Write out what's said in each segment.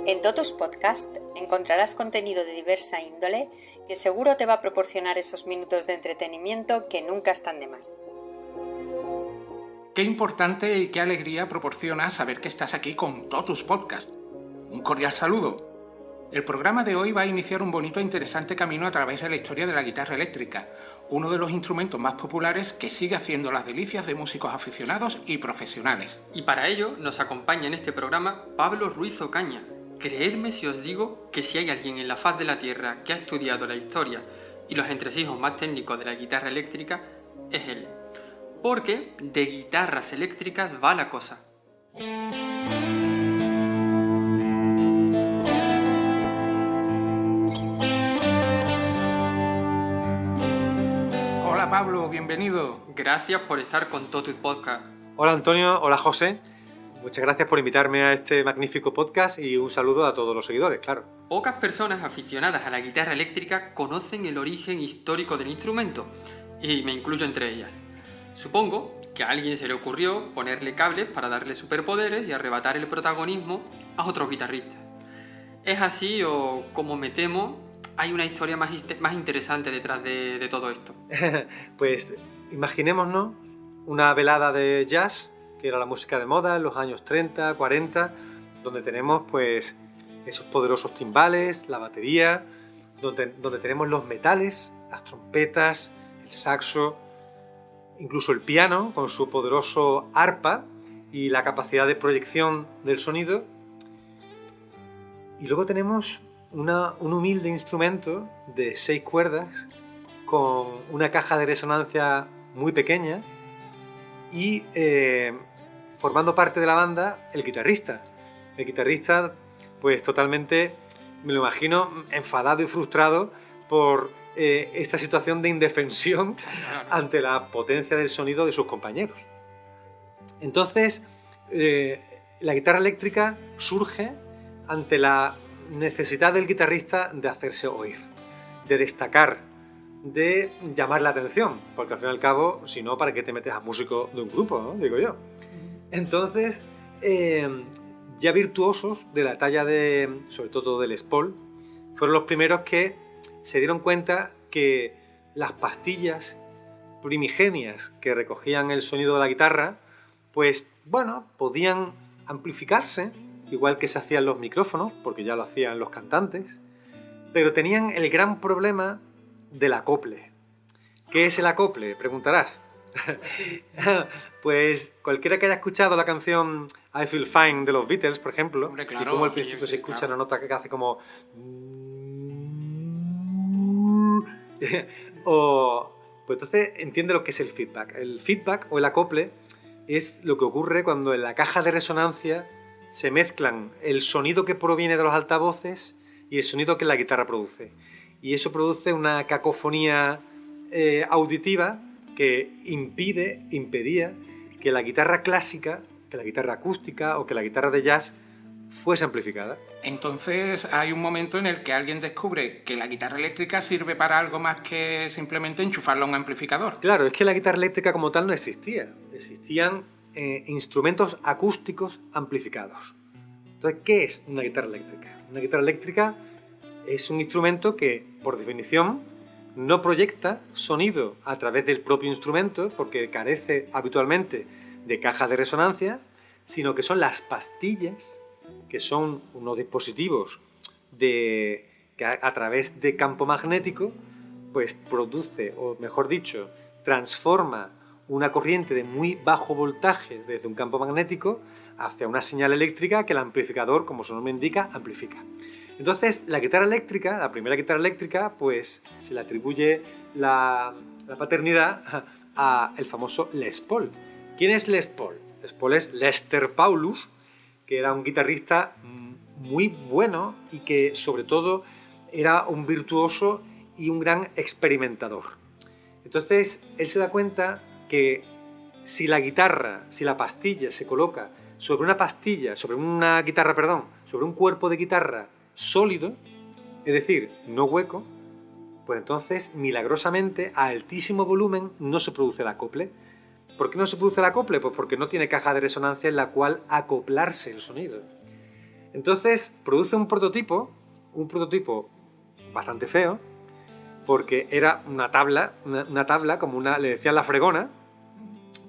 En Totus Podcast encontrarás contenido de diversa índole que seguro te va a proporcionar esos minutos de entretenimiento que nunca están de más. Qué importante y qué alegría proporciona saber que estás aquí con Totus Podcast. Un cordial saludo. El programa de hoy va a iniciar un bonito e interesante camino a través de la historia de la guitarra eléctrica, uno de los instrumentos más populares que sigue haciendo las delicias de músicos aficionados y profesionales. Y para ello nos acompaña en este programa Pablo Ruiz Ocaña. Creedme si os digo que si hay alguien en la faz de la Tierra que ha estudiado la historia y los entresijos más técnicos de la guitarra eléctrica, es él. Porque de guitarras eléctricas va la cosa. Hola Pablo, bienvenido. Gracias por estar con Totus Podcast. Hola Antonio, hola José. Muchas gracias por invitarme a este magnífico podcast y un saludo a todos los seguidores, claro. Pocas personas aficionadas a la guitarra eléctrica conocen el origen histórico del instrumento, y me incluyo entre ellas. Supongo que a alguien se le ocurrió ponerle cables para darle superpoderes y arrebatar el protagonismo a otros guitarristas. ¿Es así o, como me temo, hay una historia más interesante detrás de todo esto? Pues imaginémonos una velada de jazz, que era la música de moda en los años 30, 40, donde tenemos pues esos poderosos timbales, la batería, donde tenemos los metales, las trompetas, el saxo, incluso el piano con su poderoso arpa y la capacidad de proyección del sonido. Y luego tenemos un humilde instrumento de 6 cuerdas con una caja de resonancia muy pequeña y formando parte de la banda el guitarrista. El guitarrista pues totalmente, me lo imagino, enfadado y frustrado por esta situación de indefensión ante la potencia del sonido de sus compañeros. Entonces, la guitarra eléctrica surge ante la necesidad del guitarrista de hacerse oír, de destacar, de llamar la atención, porque al fin y al cabo, si no, ¿para qué te metes a músico de un grupo, no? Digo yo. Entonces, ya virtuosos de la talla de, sobre todo del Les Paul, fueron los primeros que se dieron cuenta que las pastillas primigenias que recogían el sonido de la guitarra, pues bueno, podían amplificarse, igual que se hacían los micrófonos, porque ya lo hacían los cantantes, pero tenían el gran problema del acople. ¿Qué es el acople?, preguntarás. Pues cualquiera que haya escuchado la canción I Feel Fine de los Beatles, por ejemplo, hombre, claro, y como al principio se escucha una nota que hace como pues entonces entiende lo que es el feedback. El feedback o el acople es lo que ocurre cuando en la caja de resonancia se mezclan el sonido que proviene de los altavoces y el sonido que la guitarra produce. Y eso produce una cacofonía auditiva que impedía que la guitarra clásica, que la guitarra acústica o que la guitarra de jazz fuese amplificada. Entonces hay un momento en el que alguien descubre que la guitarra eléctrica sirve para algo más que simplemente enchufarla a un amplificador. Claro, es que la guitarra eléctrica como tal no existía. Existían instrumentos acústicos amplificados. Entonces, ¿qué es una guitarra eléctrica? Una guitarra eléctrica es un instrumento que, por definición, no proyecta sonido a través del propio instrumento, porque carece habitualmente de caja de resonancia, sino que son las pastillas, que son unos dispositivos que a través de campo magnético, pues produce, o mejor dicho, transforma una corriente de muy bajo voltaje desde un campo magnético hacia una señal eléctrica que el amplificador, como su nombre indica, amplifica. Entonces, la guitarra eléctrica, la primera guitarra eléctrica, pues se le atribuye la paternidad a el famoso Les Paul. ¿Quién es Les Paul? Les Paul es Lester Paulus, que era un guitarrista muy bueno y que, sobre todo, era un virtuoso y un gran experimentador. Entonces, él se da cuenta que si la pastilla se coloca sobre un cuerpo de guitarra sólido, es decir, no hueco, pues entonces, milagrosamente, a altísimo volumen no se produce el acople. ¿Por qué no se produce el acople? Pues porque no tiene caja de resonancia en la cual acoplarse el sonido. Entonces produce un prototipo bastante feo, porque era una tabla como le decían la fregona,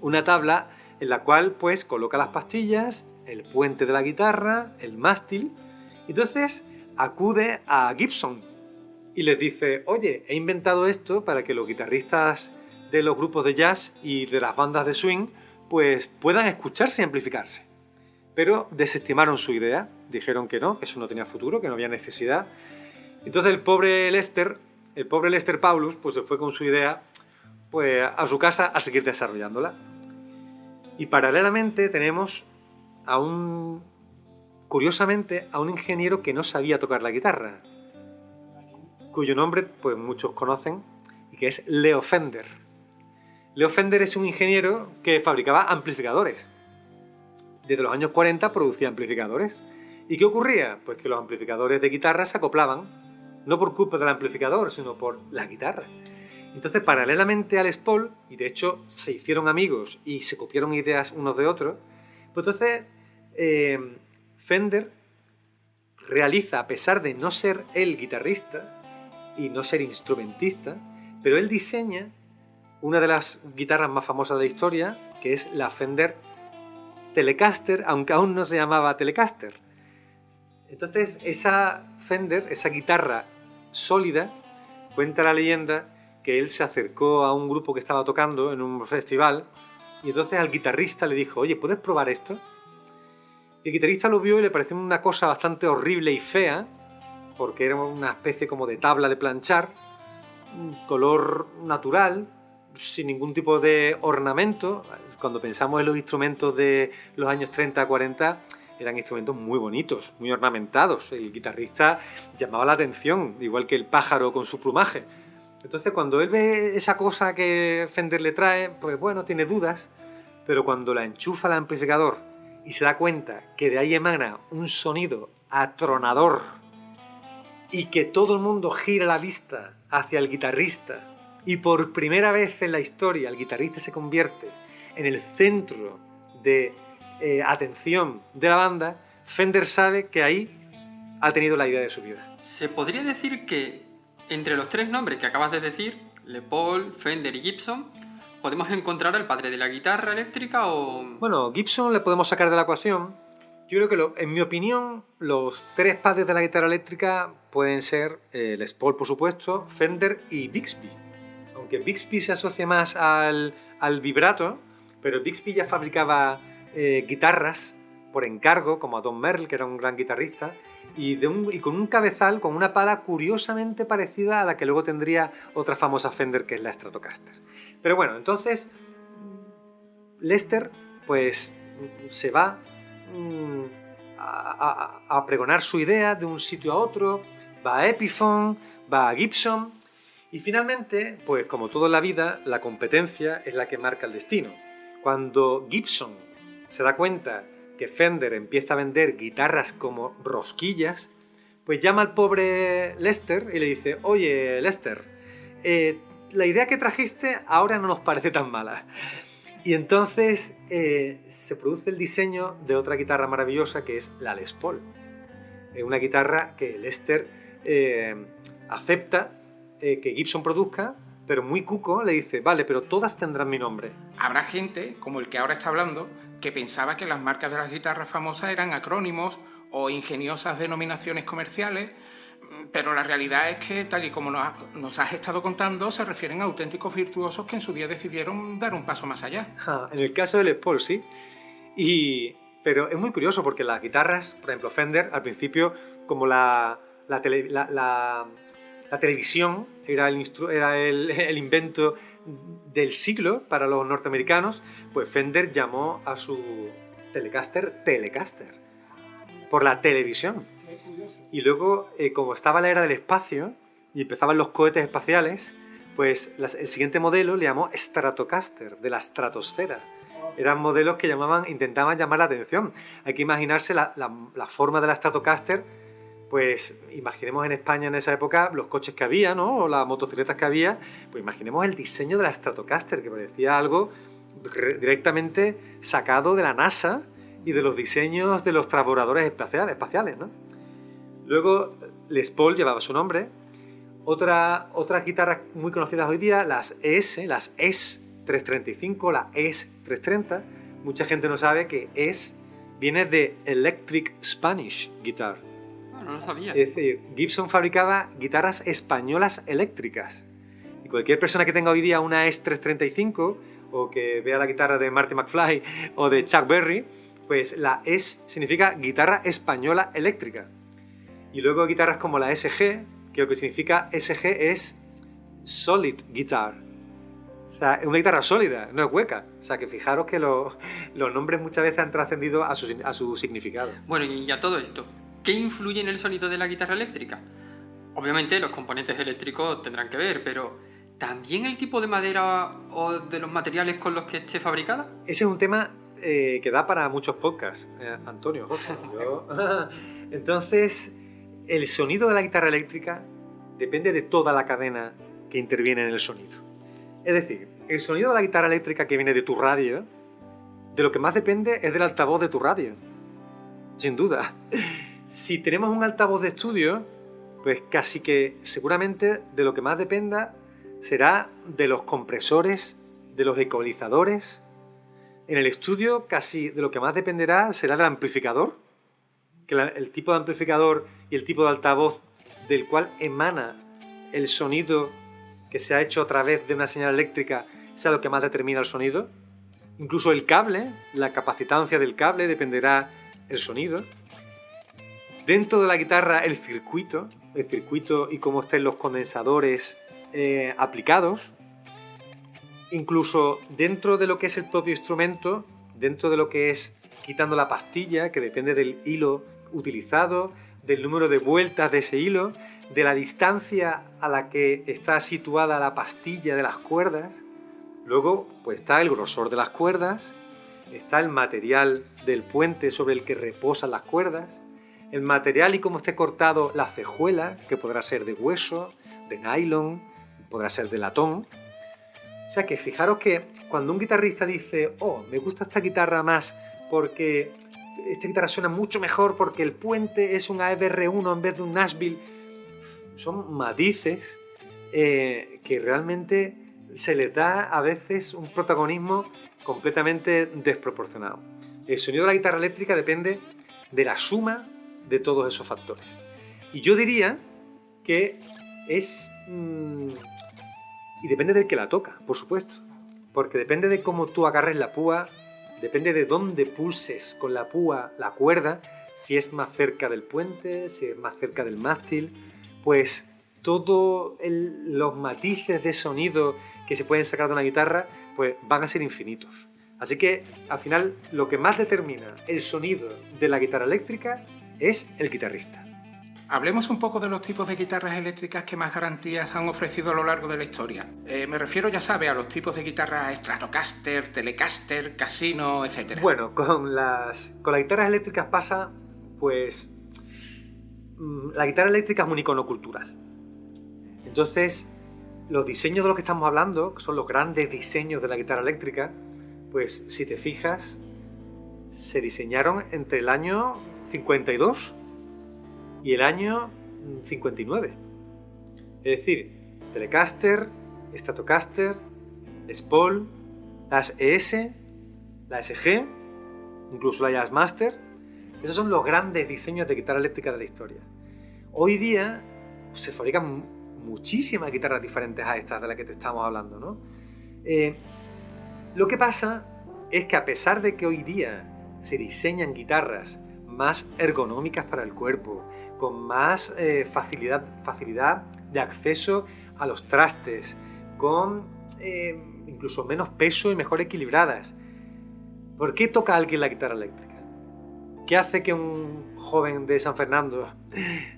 una tabla en la cual pues coloca las pastillas, el puente de la guitarra, el mástil. Entonces acude a Gibson y les dice: oye, he inventado esto para que los guitarristas de los grupos de jazz y de las bandas de swing pues puedan escucharse y amplificarse. Pero desestimaron su idea, dijeron que no, que eso no tenía futuro, que no había necesidad. Entonces el pobre Lester Paulus pues se fue con su idea pues a su casa a seguir desarrollándola. Y paralelamente tenemos curiosamente a un ingeniero que no sabía tocar la guitarra, cuyo nombre pues muchos conocen, y que es Leo Fender. Leo Fender es un ingeniero que fabricaba amplificadores. Desde los años 40 producía amplificadores. ¿Y qué ocurría? Pues que los amplificadores de guitarra se acoplaban, no por culpa del amplificador, sino por la guitarra. Entonces, paralelamente a Les Paul, y de hecho se hicieron amigos y se copiaron ideas unos de otros, pues entonces Fender realiza, a pesar de no ser él guitarrista y no ser instrumentista, pero él diseña una de las guitarras más famosas de la historia, que es la Fender Telecaster, aunque aún no se llamaba Telecaster. Entonces, esa Fender, esa guitarra sólida, cuenta la leyenda que él se acercó a un grupo que estaba tocando en un festival y entonces al guitarrista le dijo: oye, ¿puedes probar esto? El guitarrista lo vio y le pareció una cosa bastante horrible y fea, porque era una especie como de tabla de planchar, un color natural, sin ningún tipo de ornamento. Cuando pensamos en los instrumentos de los años 30-40, eran instrumentos muy bonitos, muy ornamentados. El guitarrista llamaba la atención, igual que el pájaro con su plumaje. Entonces, cuando él ve esa cosa que Fender le trae, pues bueno, tiene dudas, pero cuando la enchufa al amplificador y se da cuenta que de ahí emana un sonido atronador y que todo el mundo gira la vista hacia el guitarrista y por primera vez en la historia el guitarrista se convierte en el centro de atención de la banda, Fender sabe que ahí ha tenido la idea de su vida. ¿Se podría decir que entre los tres nombres que acabas de decir, Les Paul, Fender y Gibson, podemos encontrar al padre de la guitarra eléctrica o...? Bueno, Gibson le podemos sacar de la ecuación. Yo creo que, en mi opinión, los tres padres de la guitarra eléctrica pueden ser Les Paul, por supuesto, Fender y Bixby. Aunque Bixby se asocia más al vibrato, pero Bixby ya fabricaba guitarras por encargo, como a Don Merle, que era un gran guitarrista, y con un cabezal, con una pala curiosamente parecida a la que luego tendría otra famosa Fender, que es la Stratocaster. Pero bueno, entonces Lester pues se va a pregonar su idea de un sitio a otro, va a Epiphone, va a Gibson, y finalmente, pues como todo en la vida, la competencia es la que marca el destino. Cuando Gibson se da cuenta que Fender empieza a vender guitarras como rosquillas, pues llama al pobre Lester y le dice: oye, Lester, la idea que trajiste ahora no nos parece tan mala. Y entonces se produce el diseño de otra guitarra maravillosa, que es la Les Paul. Una guitarra que Lester acepta que Gibson produzca, pero muy cuco le dice: vale, pero todas tendrán mi nombre. Habrá gente, como el que ahora está hablando, que pensaba que las marcas de las guitarras famosas eran acrónimos o ingeniosas denominaciones comerciales, pero la realidad es que, tal y como nos has estado contando, se refieren a auténticos virtuosos que en su día decidieron dar un paso más allá. En el caso de Les Paul, sí. Pero es muy curioso porque las guitarras, por ejemplo, Fender, al principio, como la televisión era el invento del siglo para los norteamericanos, pues Fender llamó a su Telecaster Telecaster, por la televisión. Y luego, como estaba la era del espacio y empezaban los cohetes espaciales, pues el siguiente modelo le llamó Stratocaster, de la estratosfera. Eran modelos que intentaban llamar la atención. Hay que imaginarse la forma de la Stratocaster. Pues imaginemos en España en esa época los coches que había, ¿no? O las motocicletas que había. Pues imaginemos el diseño de la Stratocaster, que parecía algo directamente sacado de la NASA y de los diseños de los transbordadores espaciales, ¿no? Luego, Les Paul llevaba su nombre. Otras guitarras muy conocidas hoy día, las ES, las ES 335, la ES 330. Mucha gente no sabe que ES viene de Electric Spanish Guitar. No lo sabía. Es decir, Gibson fabricaba guitarras españolas eléctricas. Y cualquier persona que tenga hoy día una ES 335 o que vea la guitarra de Marty McFly o de Chuck Berry, pues la ES significa guitarra española eléctrica. Y luego guitarras como la SG, que lo que significa SG es Solid Guitar. O sea, es una guitarra sólida, no es hueca. O sea, que fijaros que los nombres muchas veces han trascendido a su significado. Bueno, y a todo esto, ¿qué influye en el sonido de la guitarra eléctrica? Obviamente los componentes eléctricos tendrán que ver, pero ¿también el tipo de madera o de los materiales con los que esté fabricada? Ese es un tema que da para muchos podcasts, Antonio, Jorge. Entonces, el sonido de la guitarra eléctrica depende de toda la cadena que interviene en el sonido. Es decir, el sonido de la guitarra eléctrica que viene de tu radio, de lo que más depende es del altavoz de tu radio. Sin duda. Si tenemos un altavoz de estudio, pues casi que seguramente de lo que más dependa será de los compresores, de los ecualizadores. En el estudio casi de lo que más dependerá será del amplificador, que el tipo de amplificador y el tipo de altavoz del cual emana el sonido que se ha hecho a través de una señal eléctrica sea lo que más determina el sonido. Incluso el cable, la capacitancia del cable dependerá del sonido. Dentro de la guitarra el circuito y cómo estén los condensadores aplicados. Incluso dentro de lo que es el propio instrumento, dentro de lo que es quitando la pastilla, que depende del hilo utilizado, del número de vueltas de ese hilo, de la distancia a la que está situada la pastilla de las cuerdas. Luego pues está el grosor de las cuerdas, está el material del puente sobre el que reposan las cuerdas, el material y cómo esté cortado la cejuela, que podrá ser de hueso, de nylon, podrá ser de latón. O sea que fijaros que cuando un guitarrista dice, oh, me gusta esta guitarra más porque esta guitarra suena mucho mejor porque el puente es un ABR1 en vez de un Nashville, son matices que realmente se les da a veces un protagonismo completamente desproporcionado. El sonido de la guitarra eléctrica depende de la suma de todos esos factores. Y yo diría que es... y depende del que la toca, por supuesto. Porque depende de cómo tú agarres la púa, depende de dónde pulses con la púa la cuerda, si es más cerca del puente, si es más cerca del mástil, pues todos los matices de sonido que se pueden sacar de una guitarra pues van a ser infinitos. Así que al final lo que más determina el sonido de la guitarra eléctrica es el guitarrista. Hablemos un poco de los tipos de guitarras eléctricas que más garantías han ofrecido a lo largo de la historia. Me refiero, ya sabe, a los tipos de guitarras Stratocaster, Telecaster, Casino, etc. Bueno, con las guitarras eléctricas pasa, pues... la guitarra eléctrica es un icono cultural. Entonces, los diseños de los que estamos hablando, que son los grandes diseños de la guitarra eléctrica, pues si te fijas, se diseñaron entre el año 52 y el año 59. Es decir, Telecaster, Stratocaster, Les Paul, las ES, la SG, incluso la Jazzmaster. Esos son los grandes diseños de guitarra eléctrica de la historia. Hoy día se fabrican muchísimas guitarras diferentes a estas de las que te estamos hablando, ¿no? Lo que pasa es que a pesar de que hoy día se diseñan guitarras más ergonómicas para el cuerpo, con más facilidad de acceso a los trastes, con incluso menos peso y mejor equilibradas, ¿por qué toca alguien la guitarra eléctrica? ¿Qué hace que un joven de San Fernando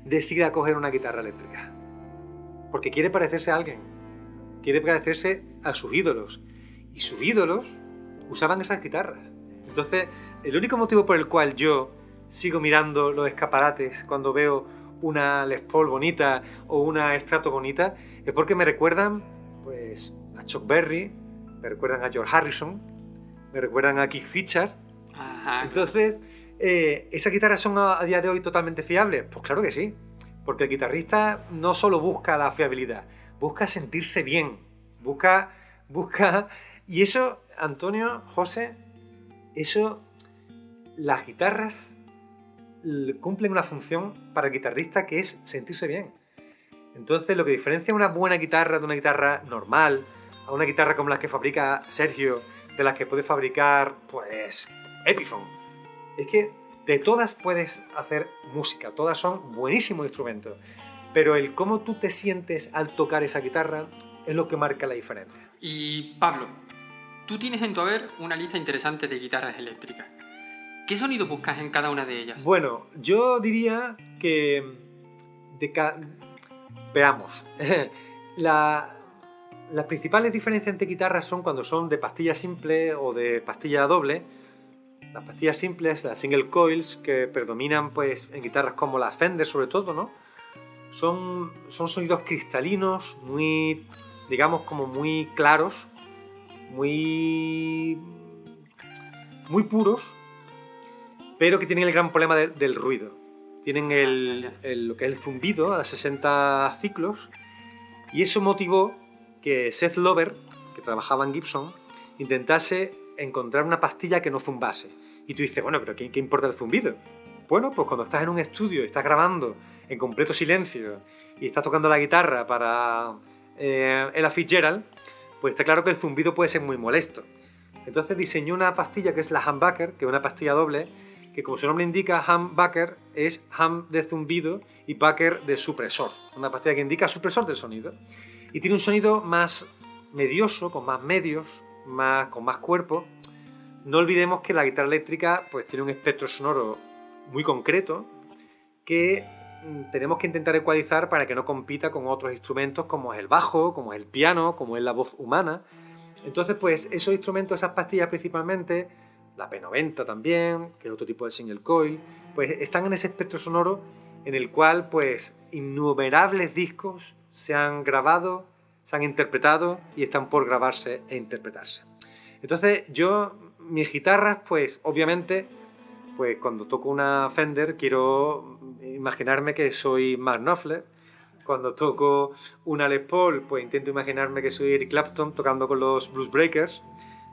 decida coger una guitarra eléctrica? Porque quiere parecerse a alguien, quiere parecerse a sus ídolos, y sus ídolos usaban esas guitarras. Entonces, el único motivo por el cual yo sigo mirando los escaparates cuando veo una Les Paul bonita o una Strato bonita es porque me recuerdan pues a Chuck Berry, me recuerdan a George Harrison, me recuerdan a Keith Richards, Ajá. Entonces, ¿esas guitarras son a día de hoy totalmente fiables? Pues claro que sí, porque el guitarrista no solo busca la fiabilidad, busca sentirse bien, busca... Y eso, Antonio, José, las guitarras cumplen una función para el guitarrista que es sentirse bien. Entonces, lo que diferencia una buena guitarra de una guitarra normal, a una guitarra como las que fabrica Sergio, de las que puede fabricar, pues, Epiphone, es que de todas puedes hacer música, todas son buenísimos instrumentos, pero el cómo tú te sientes al tocar esa guitarra es lo que marca la diferencia. Y Pablo, tú tienes en tu haber una lista interesante de guitarras eléctricas. ¿Qué sonido buscas en cada una de ellas? Bueno, yo diría que... Veamos. Las principales diferencias entre guitarras son cuando son de pastilla simple o de pastilla doble. Las pastillas simples, las single coils, que predominan pues, en guitarras como las Fender sobre todo, ¿no? Son sonidos cristalinos, muy, digamos, como muy claros, muy puros, pero que tienen el gran problema del ruido. Tienen lo que es el zumbido a 60 ciclos, y eso motivó que Seth Lover, que trabajaba en Gibson, intentase encontrar una pastilla que no zumbase. Y tú dices, bueno, pero ¿qué importa el zumbido? Bueno, pues cuando estás en un estudio y estás grabando en completo silencio y estás tocando la guitarra para Ella Fitzgerald, pues está claro que el zumbido puede ser muy molesto. Entonces diseñó una pastilla que es la humbucker, que es una pastilla doble, que como su nombre indica, humbucker es hum de zumbido y bucker de supresor. Una pastilla que indica supresor del sonido. Y tiene un sonido más medioso, con más medios, con más cuerpo. No olvidemos que la guitarra eléctrica pues, tiene un espectro sonoro muy concreto que tenemos que intentar ecualizar para que no compita con otros instrumentos como es el bajo, como es el piano, como es la voz humana. Entonces, pues esos instrumentos, esas pastillas principalmente, la P90 también, que es otro tipo de single coil, pues están en ese espectro sonoro en el cual pues innumerables discos se han grabado, se han interpretado y están por grabarse e interpretarse. Entonces mis guitarras, pues obviamente, pues cuando toco una Fender quiero imaginarme que soy Mark Knopfler. Cuando toco una Les Paul, pues intento imaginarme que soy Eric Clapton tocando con los Blues Breakers.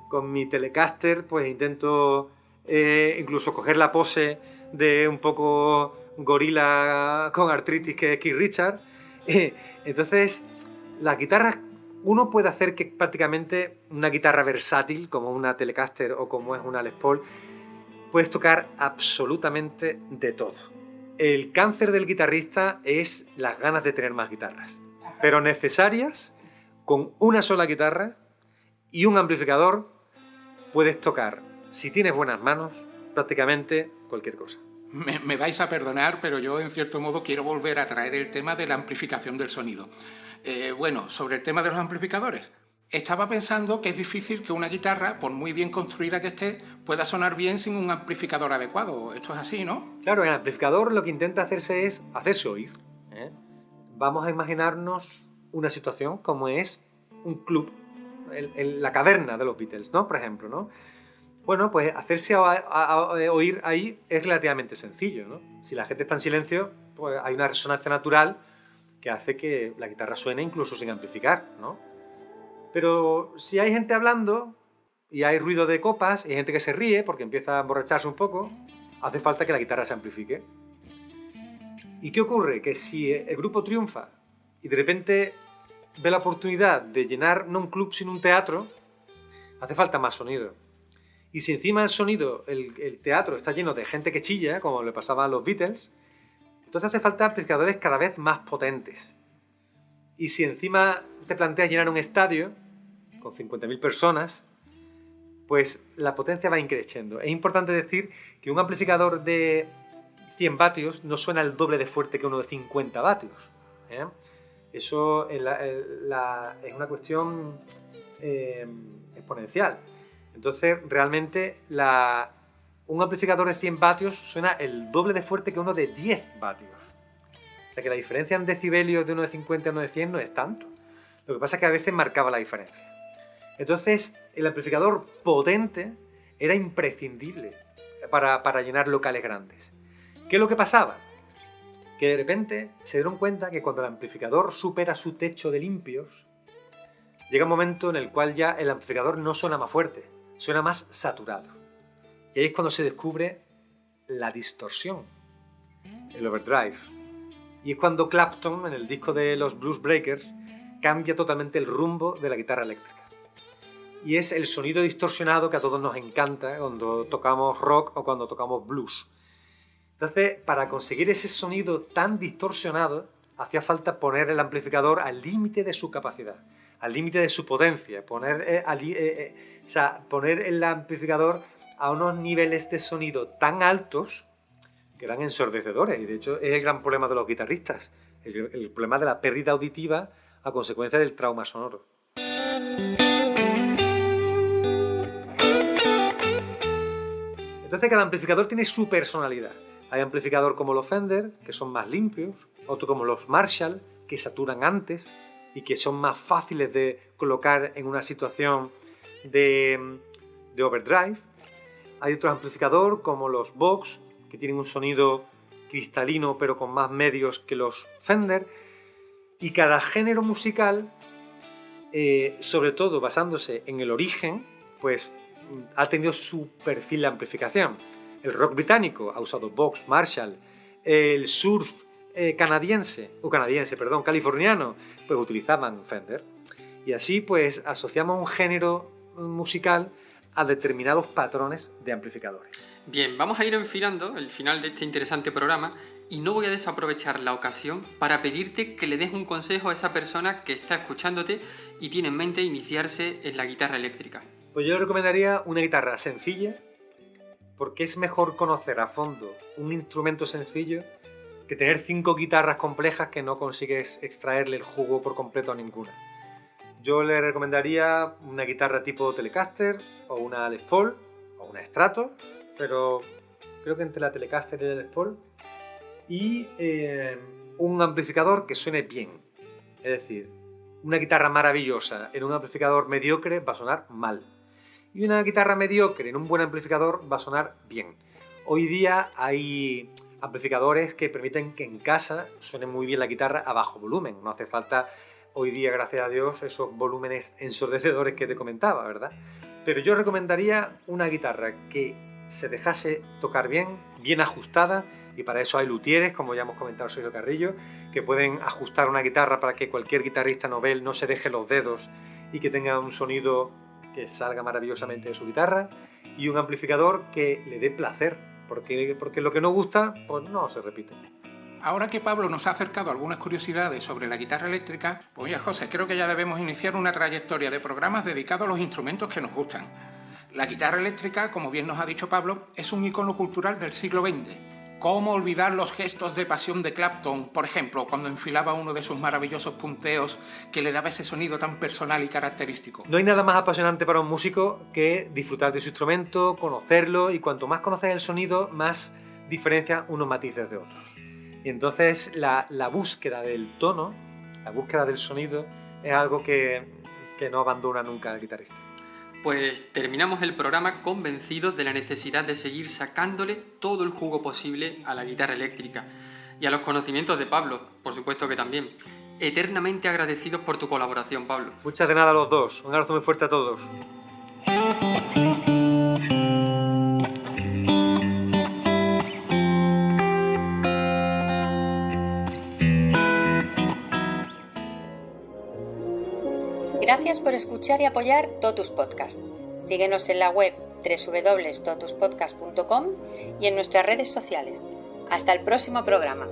Con mi Telecaster, pues intento incluso coger la pose de un poco gorila con artritis que es Keith Richards. Entonces, las guitarras, uno puede hacer que prácticamente una guitarra versátil, como una Telecaster o como es una Les Paul, puedes tocar absolutamente de todo. El cáncer del guitarrista es las ganas de tener más guitarras, pero necesarias, con una sola guitarra y un amplificador, puedes tocar, si tienes buenas manos, prácticamente cualquier cosa. Me vais a perdonar, pero yo en cierto modo quiero volver a traer el tema de la amplificación del sonido. Bueno, sobre el tema de los amplificadores. Estaba pensando que es difícil que una guitarra, por muy bien construida que esté, pueda sonar bien sin un amplificador adecuado. Esto es así, ¿no? Claro, el amplificador lo que intenta hacerse es hacerse oír. Vamos a imaginarnos una situación como es un club, la caverna de los Beatles, ¿no? Por ejemplo, ¿no? Bueno, pues hacerse oír ahí es relativamente sencillo, ¿no? Si la gente está en silencio, pues hay una resonancia natural que hace que la guitarra suene incluso sin amplificar, ¿no? Pero si hay gente hablando y hay ruido de copas y hay gente que se ríe porque empieza a emborracharse un poco, hace falta que la guitarra se amplifique. ¿Y qué ocurre? Que si el grupo triunfa y de repente ve la oportunidad de llenar no un club sino un teatro, hace falta más sonido. Y si encima el sonido, el teatro está lleno de gente que chilla, como le pasaba a los Beatles, entonces hace falta amplificadores cada vez más potentes. Y si encima te planteas llenar un estadio con 50.000 personas, pues la potencia va increciendo. Es importante decir que un amplificador de 100 vatios no suena el doble de fuerte que uno de 50 vatios. Eso es una cuestión exponencial. Entonces, realmente, un amplificador de 100 vatios suena el doble de fuerte que uno de 10 vatios. O sea que la diferencia en decibelios de uno de 50 a uno de 100 no es tanto. Lo que pasa es que a veces marcaba la diferencia. Entonces, el amplificador potente era imprescindible para llenar locales grandes. ¿Qué es lo que pasaba? Que de repente se dieron cuenta que cuando el amplificador supera su techo de limpios, llega un momento en el cual ya el amplificador no suena más fuerte, suena más saturado. Y ahí es cuando se descubre la distorsión, el overdrive. Y es cuando Clapton, en el disco de los Blues Breakers, cambia totalmente el rumbo de la guitarra eléctrica. Y es el sonido distorsionado que a todos nos encanta cuando tocamos rock o cuando tocamos blues. Entonces, para conseguir ese sonido tan distorsionado, hacía falta poner el amplificador al límite de su capacidad, al límite de su potencia, poner el amplificador a unos niveles de sonido tan altos que eran ensordecedores. Y de hecho es el gran problema de los guitarristas, el problema de la pérdida auditiva a consecuencia del trauma sonoro. Entonces cada amplificador tiene su personalidad. Hay amplificadores como los Fender, que son más limpios, otros como los Marshall, que saturan antes y que son más fáciles de colocar en una situación de overdrive. Hay otros amplificadores como los Vox, que tienen un sonido cristalino pero con más medios que los Fender. Y cada género musical, sobre todo basándose en el origen, pues ha tenido su perfil de amplificación. El rock británico ha usado Vox, Marshall. El surf californiano, pues utilizaban Fender. Y así pues asociamos un género musical a determinados patrones de amplificadores. Bien, vamos a ir enfilando el final de este interesante programa y no voy a desaprovechar la ocasión para pedirte que le des un consejo a esa persona que está escuchándote y tiene en mente iniciarse en la guitarra eléctrica. Pues yo le recomendaría una guitarra sencilla, porque es mejor conocer a fondo un instrumento sencillo que tener 5 guitarras complejas que no consigues extraerle el jugo por completo a ninguna. Yo le recomendaría una guitarra tipo Telecaster o una Les Paul o una Strato, pero creo que entre la Telecaster y la Les Paul, y un amplificador que suene bien. Es decir, una guitarra maravillosa en un amplificador mediocre va a sonar mal. Y una guitarra mediocre en un buen amplificador va a sonar bien. Hoy día hay amplificadores que permiten que en casa suene muy bien la guitarra a bajo volumen. No hace falta hoy día, gracias a Dios, esos volúmenes ensordecedores que te comentaba, ¿verdad? Pero yo recomendaría una guitarra que se dejase tocar bien, bien ajustada, y para eso hay luthieres, como ya hemos comentado Sergio Carrillo, que pueden ajustar una guitarra para que cualquier guitarrista novel no se deje los dedos y que tenga un sonido que salga maravillosamente de su guitarra, y un amplificador que le dé placer, porque lo que no gusta, pues no se repite. Ahora que Pablo nos ha acercado algunas curiosidades sobre la guitarra eléctrica, pues ya, José, creo que ya debemos iniciar una trayectoria de programas dedicados a los instrumentos que nos gustan. La guitarra eléctrica, como bien nos ha dicho Pablo, es un icono cultural del siglo XX. ¿Cómo olvidar los gestos de pasión de Clapton, por ejemplo, cuando enfilaba uno de sus maravillosos punteos que le daba ese sonido tan personal y característico? No hay nada más apasionante para un músico que disfrutar de su instrumento, conocerlo, y cuanto más conoces el sonido, más diferencias unos matices de otros. Y entonces la búsqueda del tono, la búsqueda del sonido, es algo que no abandona nunca el guitarrista. Pues terminamos el programa convencidos de la necesidad de seguir sacándole todo el jugo posible a la guitarra eléctrica y a los conocimientos de Pablo, por supuesto que también. Eternamente agradecidos por tu colaboración, Pablo. Muchas de nada a los dos. Un abrazo muy fuerte a todos. Gracias por escuchar y apoyar Totus Podcast. Síguenos en la web www.totuspodcast.com y en nuestras redes sociales. Hasta el próximo programa.